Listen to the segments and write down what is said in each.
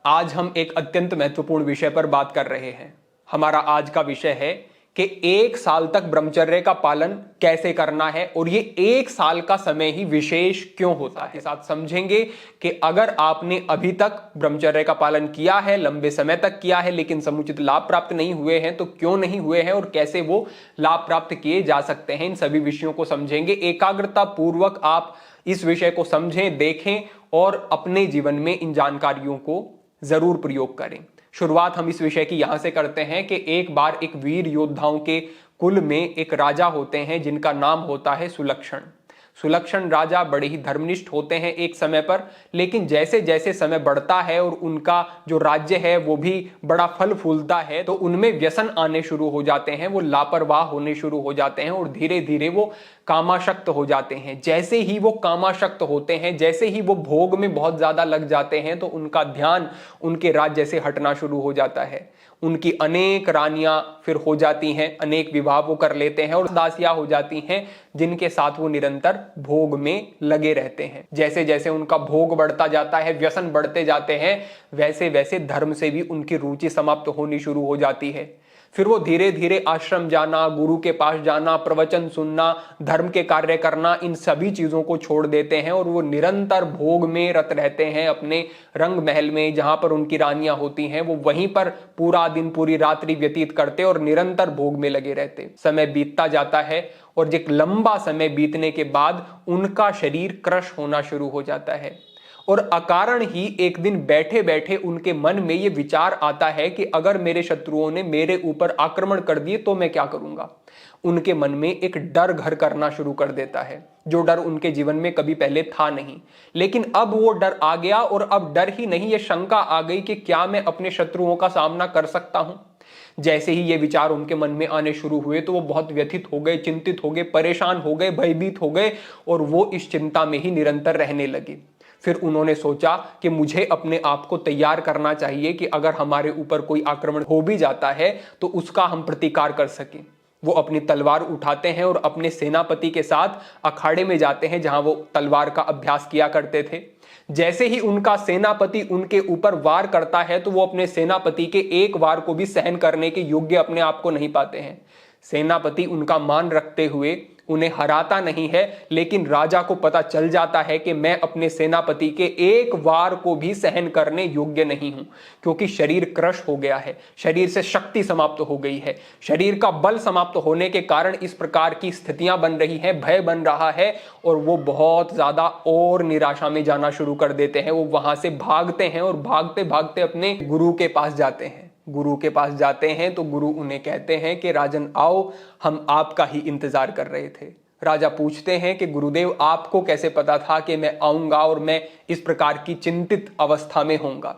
आज हम एक अत्यंत महत्वपूर्ण विषय पर बात कर रहे हैं। हमारा आज का विषय है कि 1 साल तक ब्रह्मचर्य का पालन कैसे करना है और ये 1 साल का समय ही विशेष क्यों होता है। साथ समझेंगे कि अगर आपने अभी तक ब्रह्मचर्य का पालन किया है, लंबे समय तक किया है, लेकिन समुचित लाभ प्राप्त नहीं हुए हैं तो क्यों नहीं हुए हैं और कैसे वो लाभ प्राप्त किए जा सकते हैं, इन सभी विषयों को समझेंगे। एकाग्रता पूर्वक आप इस विषय को समझें, देखें और अपने जीवन में इन जानकारियों को जरूर प्रयोग करें। शुरुआत हम इस विषय की यहां से करते हैं कि एक बार एक वीर योद्धाओं के कुल में एक राजा होते हैं जिनका नाम होता है सुलक्षण। सुलक्षण राजा बड़े ही धर्मनिष्ठ होते हैं एक समय पर, लेकिन जैसे जैसे समय बढ़ता है और उनका जो राज्य है वो भी बड़ा फल फूलता है तो उनमें व्यसन आने शुरू हो जाते हैं, वो लापरवाह होने शुरू हो जाते हैं और धीरे धीरे वो कामाशक्त हो जाते हैं। जैसे ही वो कामाशक्त होते हैं, जैसे ही वो भोग में बहुत ज्यादा लग जाते हैं तो उनका ध्यान उनके राज्य से हटना शुरू हो जाता है। उनकी अनेक रानियां फिर हो जाती हैं, अनेक विवाह वो कर लेते हैं और दासियां हो जाती हैं जिनके साथ वो निरंतर भोग में लगे रहते हैं। जैसे जैसे उनका भोग बढ़ता जाता है, व्यसन बढ़ते जाते हैं, वैसे वैसे धर्म से भी उनकी रुचि समाप्त होनी शुरू हो जाती है। फिर वो धीरे धीरे आश्रम जाना, गुरु के पास जाना, प्रवचन सुनना, धर्म के कार्य करना, इन सभी चीजों को छोड़ देते हैं और वो निरंतर भोग में रत रहते हैं। अपने रंग महल में जहां पर उनकी रानियां होती हैं वो वहीं पर पूरा दिन पूरी रात्रि व्यतीत करते और निरंतर भोग में लगे रहते। समय बीतता जाता है और एक लंबा समय बीतने के बाद उनका शरीर क्रश होना शुरू हो जाता है और अकारण ही एक दिन बैठे बैठे उनके मन में यह विचार आता है कि अगर मेरे शत्रुओं ने मेरे ऊपर आक्रमण कर दिए तो मैं क्या करूंगा। उनके मन में एक डर घर करना शुरू कर देता है, जो डर उनके जीवन में कभी पहले था नहीं, लेकिन अब वो डर आ गया और अब डर ही नहीं, ये शंका आ गई कि क्या मैं अपने शत्रुओं का सामना कर सकता हूं। जैसे ही ये विचार उनके मन में आने शुरू हुए तो वो बहुत व्यथित हो गए, चिंतित हो गए, परेशान हो गए, भयभीत हो गए और वो इस चिंता में ही निरंतर रहने लगे। फिर उन्होंने सोचा कि मुझे अपने आप को तैयार करना चाहिए कि अगर हमारे ऊपर कोई आक्रमण हो भी जाता है तो उसका हम प्रतिकार कर सकें। वो अपनी तलवार उठाते हैं और अपने सेनापति के साथ अखाड़े में जाते हैं जहां वो तलवार का अभ्यास किया करते थे। जैसे ही उनका सेनापति उनके ऊपर वार करता है तो वो अपने सेनापति के एक वार को भी सहन करने के योग्य अपने आप को नहीं पाते हैं। सेनापति उनका मान रखते हुए उन्हें हराता नहीं है, लेकिन राजा को पता चल जाता है कि मैं अपने सेनापति के एक वार को भी सहन करने योग्य नहीं हूं, क्योंकि शरीर क्रश हो गया है, शरीर से शक्ति समाप्त हो गई है, शरीर का बल समाप्त होने के कारण इस प्रकार की स्थितियां बन रही हैं, भय बन रहा है और वो बहुत ज्यादा और निराशा में जाना शुरू कर देते हैं। वो वहां से भागते हैं और भागते भागते अपने गुरु के पास जाते हैं। गुरु के पास जाते हैं तो गुरु उन्हें कहते हैं कि राजन आओ, हम आपका ही इंतजार कर रहे थे। राजा पूछते हैं कि गुरुदेव आपको कैसे पता था कि मैं आऊंगा और मैं इस प्रकार की चिंतित अवस्था में होऊंगा।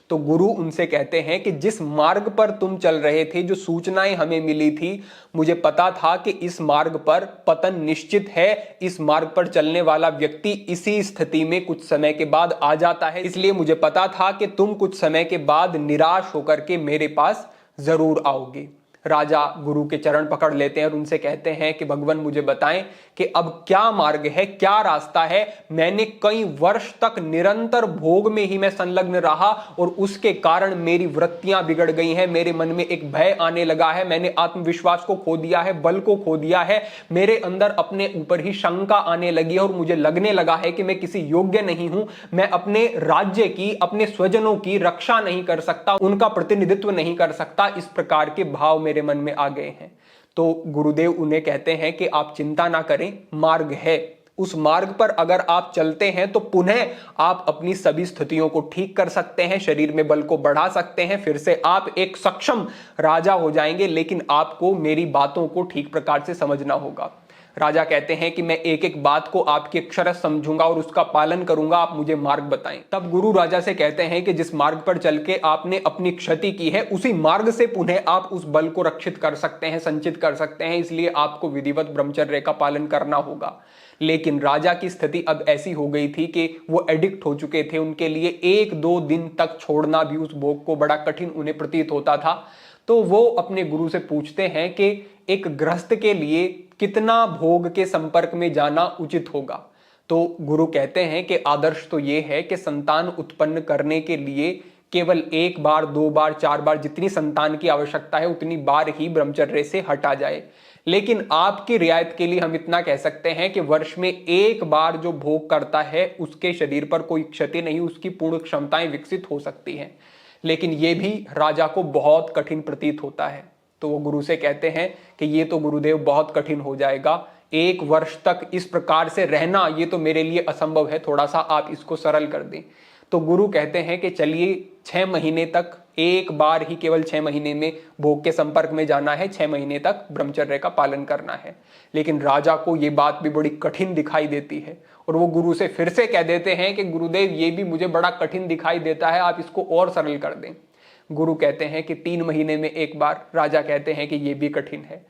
तो गुरु उनसे कहते हैं कि जिस मार्ग पर तुम चल रहे थे, जो सूचनाएं हमें मिली थी, मुझे पता था कि इस मार्ग पर पतन निश्चित है। इस मार्ग पर चलने वाला व्यक्ति इसी स्थिति में कुछ समय के बाद आ जाता है, इसलिए मुझे पता था कि तुम कुछ समय के बाद निराश होकर के मेरे पास जरूर आओगे। राजा गुरु के चरण पकड़ लेते हैं और उनसे कहते हैं कि भगवान मुझे बताएं कि अब क्या मार्ग है, क्या रास्ता है। मैंने कई वर्ष तक निरंतर भोग में ही मैं संलग्न रहा और उसके कारण मेरी वृत्तियां बिगड़ गई हैं, मेरे मन में एक भय आने लगा है, मैंने आत्मविश्वास को खो दिया है, बल को खो दिया है, मेरे अंदर अपने ऊपर ही शंका आने लगी है और मुझे लगने लगा है कि मैं किसी योग्य नहीं हूं, मैं अपने राज्य की, अपने स्वजनों की रक्षा नहीं कर सकता, उनका प्रतिनिधित्व नहीं कर सकता। इस प्रकार के भाव मेरे मन में आ गए हैं। तो गुरुदेव उन्हें कहते हैं कि आप चिंता ना करें, मार्ग है, उस मार्ग पर अगर आप चलते हैं तो पुनः आप अपनी सभी स्थितियों को ठीक कर सकते हैं, शरीर में बल को बढ़ा सकते हैं, फिर से आप एक सक्षम राजा हो जाएंगे, लेकिन आपको मेरी बातों को ठीक प्रकार से समझना होगा। राजा कहते हैं कि मैं एक एक बात को आपकी अक्षरशः समझूंगा और उसका पालन करूंगा, आप मुझे मार्ग बताएं। तब गुरु राजा से कहते हैं कि जिस मार्ग पर चल के आपने अपनी क्षति की है, उसी मार्ग से पुनः आप उस बल को रक्षित कर सकते हैं, संचित कर सकते हैं, इसलिए आपको विधिवत ब्रह्मचर्य का पालन करना होगा। लेकिन राजा की स्थिति अब ऐसी हो गई थी कि वो एडिक्ट हो चुके थे, उनके लिए 1-2 दिन तक छोड़ना भी उस भोग को बड़ा कठिन उन्हें प्रतीत होता था। तो वो अपने गुरु से पूछते हैं कि एक गृहस्थ के लिए कितना भोग के संपर्क में जाना उचित होगा। तो गुरु कहते हैं कि आदर्श तो ये है कि संतान उत्पन्न करने के लिए केवल एक बार, दो बार, चार बार, जितनी संतान की आवश्यकता है उतनी बार ही ब्रह्मचर्य से हटा जाए। लेकिन आपकी रियायत के लिए हम इतना कह सकते हैं कि वर्ष में एक बार जो भोग करता है उसके शरीर पर कोई क्षति नहीं, उसकी पूर्ण क्षमताएं विकसित हो सकती हैं। लेकिन यह भी राजा को बहुत कठिन प्रतीत होता है, तो वो गुरु से कहते हैं कि ये तो गुरुदेव बहुत कठिन हो जाएगा, एक वर्ष तक इस प्रकार से रहना ये तो मेरे लिए असंभव है, थोड़ा सा आप इसको सरल कर दें। तो गुरु कहते हैं कि चलिए 6 महीने तक, एक बार ही केवल 6 महीने में भोग के संपर्क में जाना है, 6 महीने तक ब्रह्मचर्य का पालन करना है। लेकिन राजा को ये बात भी बड़ी कठिन दिखाई देती है और वो गुरु से फिर से कह देते हैं कि गुरुदेव ये भी मुझे बड़ा कठिन दिखाई देता है, आप इसको और सरल कर दें। गुरु कहते हैं कि 3 महीने में एक बार। राजा कहते हैं कि यह भी कठिन है।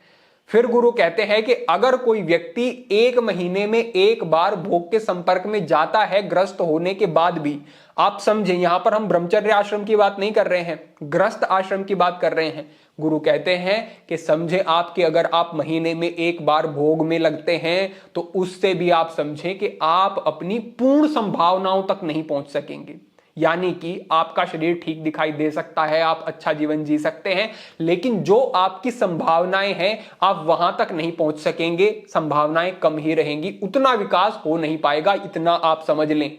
फिर गुरु कहते हैं कि अगर कोई व्यक्ति 1 महीने में एक बार भोग के संपर्क में जाता है ग्रस्त होने के बाद भी, आप समझें यहां पर हम ब्रह्मचर्य आश्रम की बात नहीं कर रहे हैं, ग्रस्त आश्रम की बात कर रहे हैं। गुरु कहते हैं कि समझे आप कि अगर आप महीने में एक बार भोग में लगते हैं तो उससे भी आप समझें कि आप अपनी पूर्ण संभावनाओं तक नहीं पहुंच सकेंगे। यानी कि आपका शरीर ठीक दिखाई दे सकता है, आप अच्छा जीवन जी सकते हैं, लेकिन जो आपकी संभावनाएं हैं आप वहां तक नहीं पहुंच सकेंगे, संभावनाएं कम ही रहेंगी, उतना विकास हो नहीं पाएगा। इतना आप समझ लें।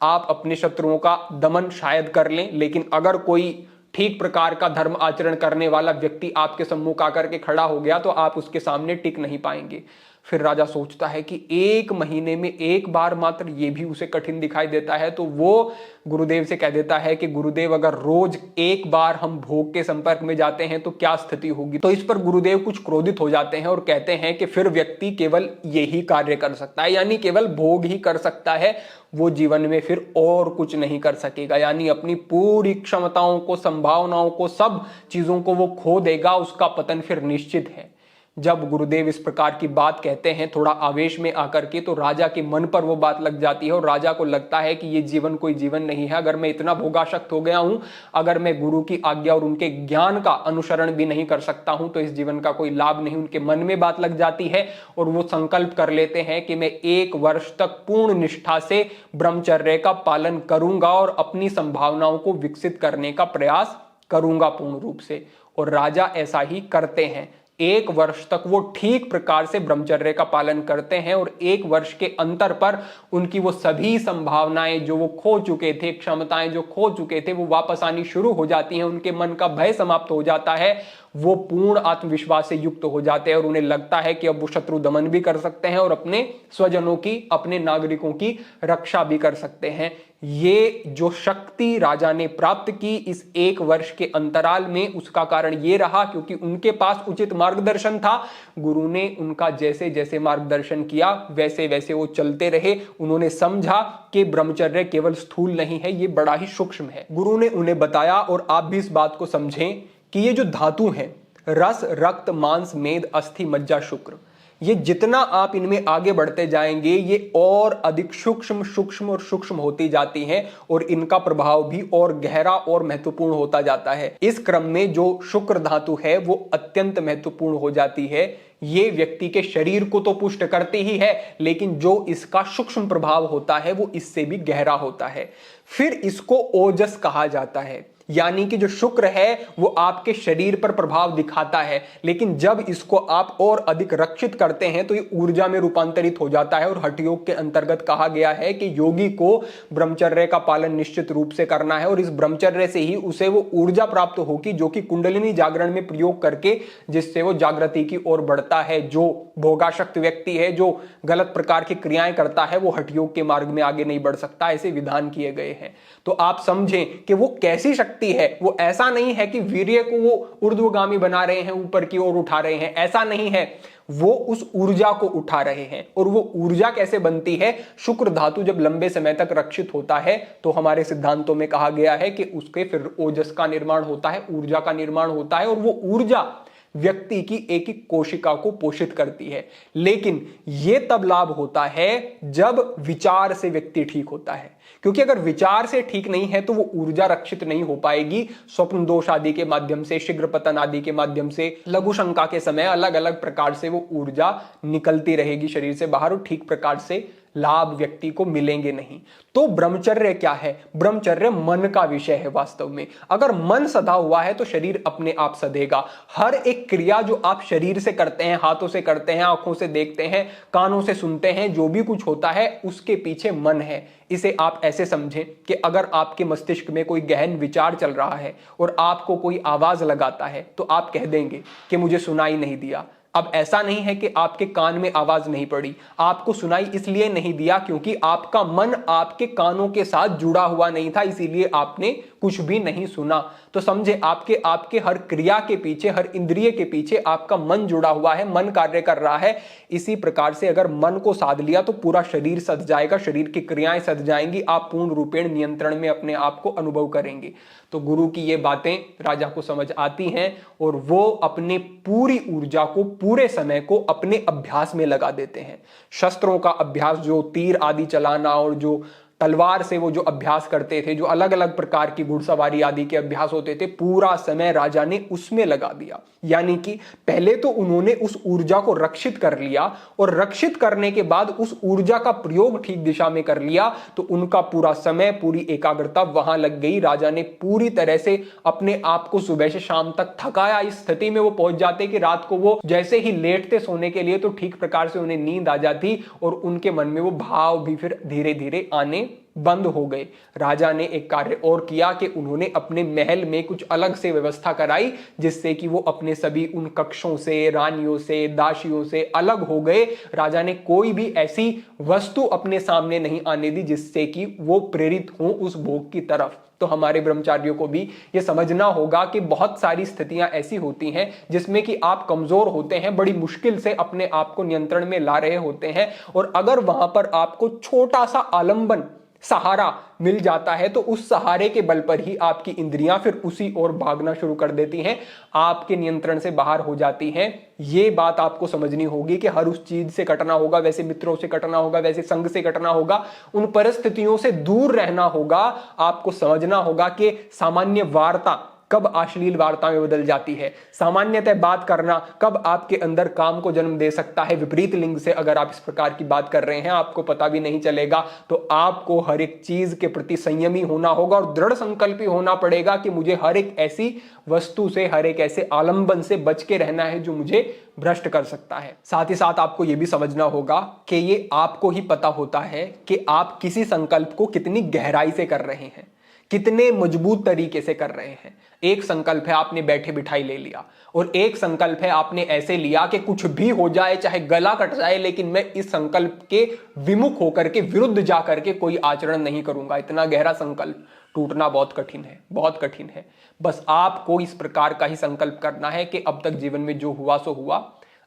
आप अपने शत्रुओं का दमन शायद कर लें, लेकिन अगर कोई ठीक प्रकार का धर्म आचरण करने वाला व्यक्ति आपके सम्मुख आकर के खड़ा हो गया तो आप उसके सामने टिक नहीं पाएंगे। फिर राजा सोचता है कि 1 महीने में एक बार मात्र, ये भी उसे कठिन दिखाई देता है। तो वो गुरुदेव से कह देता है कि गुरुदेव अगर रोज एक बार हम भोग के संपर्क में जाते हैं तो क्या स्थिति होगी। तो इस पर गुरुदेव कुछ क्रोधित हो जाते हैं और कहते हैं कि फिर व्यक्ति केवल यही कार्य कर सकता है, यानी केवल भोग ही कर सकता है, वो जीवन में फिर और कुछ नहीं कर सकेगा। यानी अपनी पूरी क्षमताओं को, संभावनाओं को, सब चीजों को वो खो देगा, उसका पतन फिर निश्चित है। जब गुरुदेव इस प्रकार की बात कहते हैं थोड़ा आवेश में आकर के, तो राजा के मन पर वो बात लग जाती है और राजा को लगता है कि ये जीवन कोई जीवन नहीं है। अगर मैं इतना भोगासक्त हो गया हूं, अगर मैं गुरु की आज्ञा और उनके ज्ञान का अनुसरण भी नहीं कर सकता हूं तो इस जीवन का कोई लाभ नहीं। उनके मन में बात लग जाती है और वो संकल्प कर लेते हैं कि मैं 1 वर्ष तक पूर्ण निष्ठा से ब्रह्मचर्य का पालन करूंगा और अपनी संभावनाओं को विकसित करने का प्रयास करूंगा पूर्ण रूप से। और राजा ऐसा ही करते हैं। 1 वर्ष तक वो ठीक प्रकार से ब्रह्मचर्य का पालन करते हैं और 1 वर्ष के अंतर पर उनकी वो सभी संभावनाएं जो वो खो चुके थे, क्षमताएं जो खो चुके थे, वो वापस आनी शुरू हो जाती हैं। उनके मन का भय समाप्त हो जाता है, वो पूर्ण आत्मविश्वास से युक्त हो जाते हैं और उन्हें लगता है कि अब वो शत्रु दमन भी कर सकते हैं और अपने स्वजनों की, अपने नागरिकों की रक्षा भी कर सकते हैं। ये जो शक्ति राजा ने प्राप्त की इस 1 वर्ष के अंतराल में, उसका कारण ये रहा क्योंकि उनके पास उचित मार्गदर्शन था। गुरु ने उनका जैसे जैसे मार्गदर्शन किया वैसे वैसे वो चलते रहे। उन्होंने समझा कि ब्रह्मचर्य केवल स्थूल नहीं है, ये बड़ा ही सूक्ष्म है। गुरु ने उन्हें बताया और आप भी इस बात को समझें कि ये जो धातु हैं, रस, रक्त, मांस, मेद, अस्थि, मज्जा, शुक्र, ये जितना आप इनमें आगे बढ़ते जाएंगे ये और अधिक सूक्ष्म सूक्ष्म और सूक्ष्म होती जाती हैं और इनका प्रभाव भी और गहरा और महत्वपूर्ण होता जाता है। इस क्रम में जो शुक्र धातु है वो अत्यंत महत्वपूर्ण हो जाती है। ये व्यक्ति के शरीर को तो पुष्ट करती ही है, लेकिन जो इसका सूक्ष्म प्रभाव होता है वो इससे भी गहरा होता है। फिर इसको ओजस कहा जाता है, यानी कि जो शुक्र है वो आपके शरीर पर प्रभाव दिखाता है, लेकिन जब इसको आप और अधिक रक्षित करते हैं तो ये ऊर्जा में रूपांतरित हो जाता है। और हठ योग के अंतर्गत कहा गया है कि योगी को ब्रह्मचर्य का पालन निश्चित रूप से करना है और इस ब्रह्मचर्य से ही उसे वो ऊर्जा प्राप्त होगी जो कि कुंडलिनी जागरण में प्रयोग करके जिससे वो जागृति की ओर बढ़ता है। जो भोगाशक्त व्यक्ति है, जो गलत प्रकार की क्रियाएं करता है, वो हठ योग के मार्ग में आगे नहीं बढ़ सकता, ऐसे विधान किए गए हैं। तो आप समझें कि वो कैसी शक्ति है। वो ऐसा नहीं है कि वीर्य को वो ऊर्ध्वगामी बना रहे हैं, ऊपर की ओर उठा रहे हैं, ऐसा नहीं है। वो उस ऊर्जा को उठा रहे हैं। और वो ऊर्जा कैसे बनती है? शुक्र धातु जब लंबे समय तक रक्षित होता है तो हमारे सिद्धांतों में कहा गया है कि उसके फिर ओजस का निर्माण होता है, ऊर्जा का निर्माण होता है और वो ऊर्जा व्यक्ति की एक एक कोशिका को पोषित करती है। लेकिन यह तब लाभ होता है जब विचार से व्यक्ति ठीक होता है, क्योंकि अगर विचार से ठीक नहीं है तो वो ऊर्जा रक्षित नहीं हो पाएगी। स्वप्न दोष आदि के माध्यम से, शीघ्र पतन आदि के माध्यम से, लघु शंका के समय अलग अलग प्रकार से वो ऊर्जा निकलती रहेगी शरीर से बाहर और ठीक प्रकार से लाभ व्यक्ति को मिलेंगे नहीं। तो ब्रह्मचर्य क्या है? ब्रह्मचर्य मन का विषय है। वास्तव में अगर मन सधा हुआ है तो शरीर अपने आप सधेगा। हर एक क्रिया जो आप शरीर से करते हैं, हाथों से करते हैं, आंखों से देखते हैं, कानों से सुनते हैं, जो भी कुछ होता है उसके पीछे मन है। इसे आप ऐसे समझें कि अगर आपके मस्तिष्क में कोई गहन विचार चल रहा है और आपको कोई आवाज लगाता है तो आप कह देंगे कि मुझे सुनाई नहीं दिया। अब ऐसा नहीं है कि आपके कान में आवाज नहीं पड़ी, आपको सुनाई इसलिए नहीं दिया क्योंकि आपका मन आपके कानों के साथ जुड़ा हुआ नहीं था, इसीलिए आपने कुछ भी नहीं सुना। तो समझे, आपके हर क्रिया के पीछे, हर इंद्रिय के पीछे आपका मन जुड़ा हुआ है, मन कार्य कर रहा है। इसी प्रकार से अगर मन को साध लिया तो पूरा शरीर सध जाएगा, शरीर की क्रियाएं सध जाएंगी, आप पूर्ण रूपेण नियंत्रण में अपने आप को अनुभव करेंगे। तो गुरु की ये बातें राजा को समझ आती हैं और वो अपने पूरी ऊर्जा को, पूरे समय को अपने अभ्यास में लगा देते हैं। शस्त्रों का अभ्यास, जो तीर आदि चलाना और जो तलवार से वो जो अभ्यास करते थे, जो अलग अलग प्रकार की घुड़सवारी आदि के अभ्यास होते थे, पूरा समय राजा ने उसमें लगा दिया। यानी कि पहले तो उन्होंने उस ऊर्जा को रक्षित कर लिया और रक्षित करने के बाद उस ऊर्जा का प्रयोग ठीक दिशा में कर लिया तो उनका पूरा समय, पूरी एकाग्रता वहां लग गई। राजा ने पूरी तरह से अपने आप को सुबह से शाम तक थकाया। इस स्थिति में वो पहुंच जाते कि रात को वो जैसे ही लेटते सोने के लिए तो ठीक प्रकार से उन्हें नींद आ जाती और उनके मन में वो भाव भी फिर धीरे धीरे आने बंद हो गए। राजा ने एक कार्य और किया कि उन्होंने अपने महल में कुछ अलग से व्यवस्था कराई जिससे कि वो अपने सभी उन कक्षों से, रानियों से, दासियों से अलग हो गए। राजा ने कोई भी ऐसी वस्तु अपने सामने नहीं आने दी जिससे कि वो प्रेरित हो उस भोग की तरफ। तो हमारे ब्रह्मचारियों को भी ये समझना होगा कि बहुत सारी स्थितियां ऐसी होती हैं जिसमें कि आप कमजोर होते हैं, बड़ी मुश्किल से अपने आप को नियंत्रण में ला रहे होते हैं, और अगर वहां पर आपको छोटा सा आलंबन, सहारा मिल जाता है तो उस सहारे के बल पर ही आपकी इंद्रियां फिर उसी ओर भागना शुरू कर देती हैं, आपके नियंत्रण से बाहर हो जाती हैं। ये बात आपको समझनी होगी कि हर उस चीज से कटना होगा, वैसे मित्रों से कटना होगा, वैसे संग से कटना होगा, उन परिस्थितियों से दूर रहना होगा। आपको समझना होगा कि सामान्य वार्ता कब अश्लील वार्ता में बदल जाती है, सामान्यतः बात करना कब आपके अंदर काम को जन्म दे सकता है। विपरीत लिंग से अगर आप इस प्रकार की बात कर रहे हैं, आपको पता भी नहीं चलेगा। तो आपको हर एक चीज के प्रति संयमी होना होगा और दृढ़ संकल्पी होना पड़ेगा कि मुझे हर एक ऐसी वस्तु से, हर एक ऐसे आलंबन से बच के रहना है जो मुझे भ्रष्ट कर सकता है। साथ ही साथ आपको यह भी समझना होगा कि ये आपको ही पता होता है कि आप किसी संकल्प को कितनी गहराई से कर रहे हैं, कितने मजबूत तरीके से कर रहे हैं। एक संकल्प है आपने बैठे बिठाई ले लिया, और एक संकल्प है आपने ऐसे लिया कि कुछ भी हो जाए, चाहे गला कट जाए, लेकिन मैं इस संकल्प के विमुख होकर के, विरुद्ध जाकर के कोई आचरण नहीं करूंगा। इतना गहरा संकल्प टूटना बहुत कठिन है, बहुत कठिन है। बस आपको इस प्रकार का ही संकल्प करना है कि अब तक जीवन में जो हुआ सो हुआ,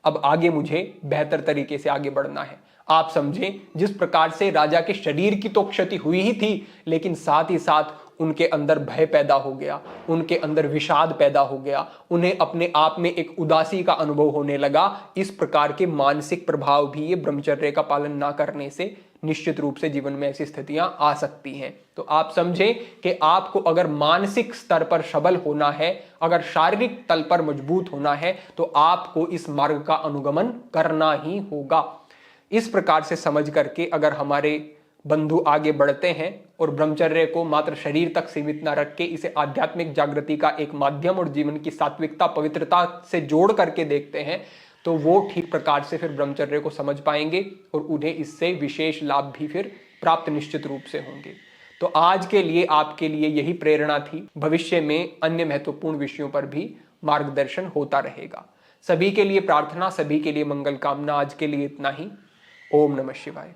अब आगे मुझे बेहतर तरीके से आगे बढ़ना है। आप समझें, जिस प्रकार से राजा के शरीर की तो क्षति हुई ही थी, लेकिन साथ ही साथ उनके अंदर भय पैदा हो गया, उनके अंदर विषाद पैदा हो गया, उन्हें अपने आप में एक उदासी का अनुभव होने लगा। इस प्रकार के मानसिक प्रभाव भी ये ब्रह्मचर्य का पालन ना करने से निश्चित रूप से जीवन में ऐसी स्थितियां आ सकती हैं। तो आप समझें कि आपको अगर मानसिक स्तर पर सबल होना है, अगर शारीरिक तल पर मजबूत होना है, तो आपको इस मार्ग का अनुगमन करना ही होगा। इस प्रकार से समझ करके अगर हमारे बंधु आगे बढ़ते हैं और ब्रह्मचर्य को मात्र शरीर तक सीमित न रख के इसे आध्यात्मिक जागृति का एक माध्यम और जीवन की सात्विकता, पवित्रता से जोड़ करके देखते हैं, तो वो ठीक प्रकार से फिर ब्रह्मचर्य को समझ पाएंगे और उन्हें इससे विशेष लाभ भी फिर प्राप्त निश्चित रूप से होंगे। तो आज के लिए आपके लिए यही प्रेरणा थी। भविष्य में अन्य महत्वपूर्ण विषयों पर भी मार्गदर्शन होता रहेगा। सभी के लिए प्रार्थना, सभी के लिए मंगल कामना। आज के लिए इतना ही। ओम नमः शिवाय।